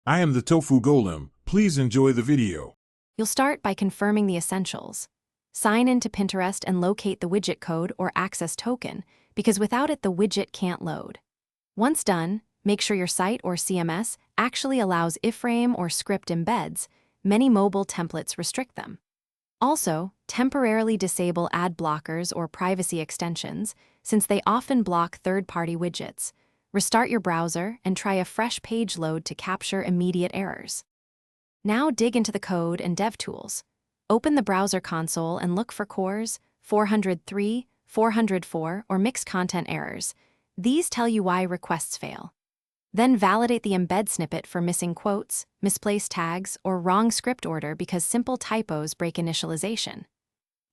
I am the Tofu Golem. Please enjoy the video. You'll start by confirming the essentials. Sign into Pinterest and locate the widget code or access token, because without it the widget can't load. Once done, make sure your site or CMS actually allows iframe or script embeds. Many mobile templates restrict them. Also, temporarily disable ad blockers or privacy extensions, since they often block third-party widgets. Restart your browser and try a fresh page load to capture immediate errors. Now dig into the code and dev tools. Open the browser console and look for CORS 403, 404, or mixed content errors. These tell you why requests fail. Then validate the embed snippet for missing quotes, misplaced tags, or wrong script order because simple typos break initialization.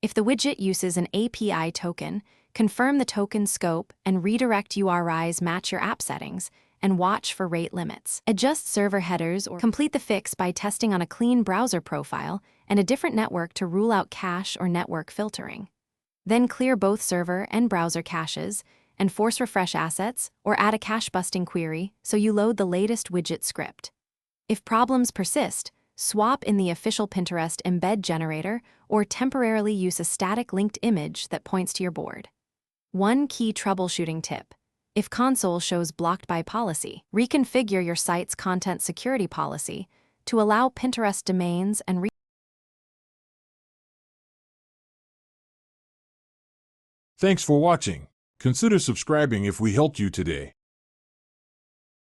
If the widget uses an API token, confirm the token scope and redirect URIs match your app settings, and watch for rate limits. Adjust server headers or complete the fix by testing on a clean browser profile and a different network to rule out cache or network filtering. Then clear both server and browser caches and force refresh assets or add a cache-busting query so you load the latest widget script. If problems persist, swap in the official Pinterest embed generator or temporarily use a static linked image that points to your board. One key troubleshooting tip: if console shows blocked by policy, reconfigure your site's content security policy to allow Pinterest domains and Thanks for watching. Consider subscribing if we helped you today.